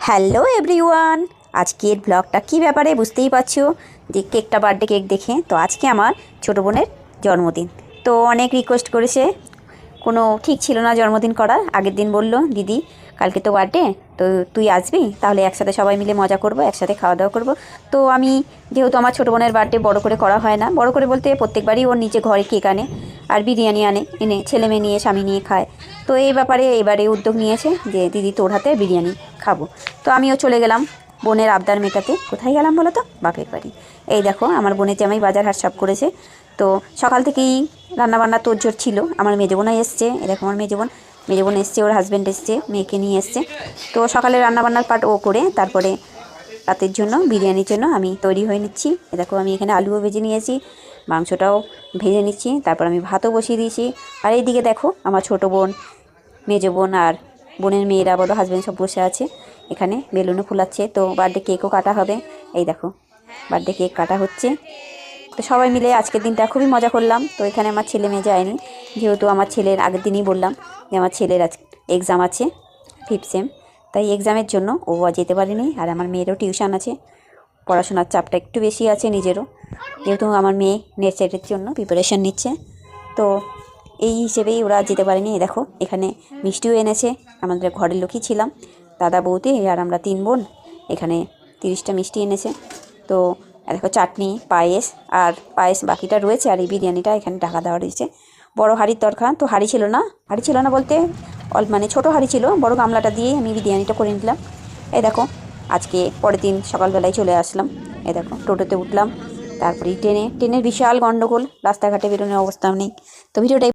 Hello everyone, আজকের ব্লগটা কী ব্যাপারে বুঝতেই পারছো যে কেকটা বার্থডে কেক দেখে। তো আজকে আমার ছোটো বোনের জন্মদিন। তো অনেক রিকোয়েস্ট করেছে, কোনো ঠিক ছিল না জন্মদিন করার। আগের দিন বলল, দিদি কালকে তো বার্থডে, তো তুই আসবি, তাহলে একসাথে সবাই মিলে মজা করব, একসাথে খাওয়া দাওয়া করব। তো আমি যেহেতু আমার ছোটো বোনের বার্থডে বড় করে করা হয় না, বড় করে বলতে প্রত্যেকবারই ওর নিচে ঘরে কেক আনে আর বিরিয়ানি এনে ছেলে মেয়ে নিয়ে স্বামী নিয়ে খায়। তো এই ব্যাপারে এবারে উদ্যোগ নিয়েছে যে দিদি তোর হাতে বিরিয়ানি খাবো। তো আমিও চলে গেলাম বোনের আবদার মেটাতে। কোথায় গেলাম বলো তো? বাপের বাড়ি। এই দেখো আমার বোনের জামাই বাজার হাট সব করেছে। তো সকাল থেকেই রান্নাবান্না তোড়জোড় ছিল। আমার মেজবোনাই এসছে, এরকম আমার মেজবোন এসছে, ওর হাজব্যান্ড এসছে, মেয়েকে নিয়ে এসছে। তো সকালে রান্নাবান্নার পার্ট ও করে তারপরে রাতের জন্য বিরিয়ানির জন্য আমি তৈরি হয়ে নিচ্ছি। দেখো আমি এখানে আলুও ভেজে নিয়েছি, মাংসটাও ভেজে নিচ্ছি, তারপর আমি ভাতও বসিয়ে দিয়েছি। আর এইদিকে দেখো আমার ছোটো বোন, মেজো বোন আর বোনের মেয়েরা বলো, হাজব্যান্ড সব বসে আছে এখানে, বেলুনও ফুলাচ্ছে। তো বার্থডে কেকও কাটা হবে। এই দেখো বার্থডে কেক কাটা হচ্ছে। তো সবাই মিলে আজকের দিনটা খুবই মজা করলাম। তো এখানে আমার ছেলে মেয়ে যায়নি, যেহেতু আমার ছেলের আগের দিনই বললাম যে আমার ছেলের আজ এক্সাম আছে, 5th সেম, তাই এক্সামের জন্য ও যেতে পারেনি। আর আমার মেয়েরও টিউশন আছে, পড়াশোনার চাপটা একটু বেশি আছে নিজেরও, যেহেতু আমার মেয়ে নেট সেটের জন্য প্রিপারেশান নিচ্ছে। তো এই হিসেবেই ওরা যেতে পারেনি। দেখো এখানে মিষ্টিও এনেছে, আমাদের ঘরের লোকই ছিলাম, দাদা বৌদি আর আমরা 3 বোন। এখানে 30টা মিষ্টি এনেছে। তো দেখো চাটনি, পায়েস বাকিটা রয়েছে, আর এই বিরিয়ানিটা এখানে ঢাকা দেওয়া রয়েছে। বড় হাঁড়ির দরকার, তো হাঁড়ি ছিল না বলতে মানে ছোটো হাঁড়ি ছিল, বড় গামলাটা দিয়ে আমি বিরিয়ানিটা করে নিলাম। এই দেখো আজকে পরের দিন সকালবেলায় চলে আসলাম। এই দেখো টোটোতে উঠলাম, তারপরে ট্রেনের বিশাল গণ্ডগোল, রাস্তাঘাটে বেরোনোর অবস্থা নেই। তো ভিডিওটা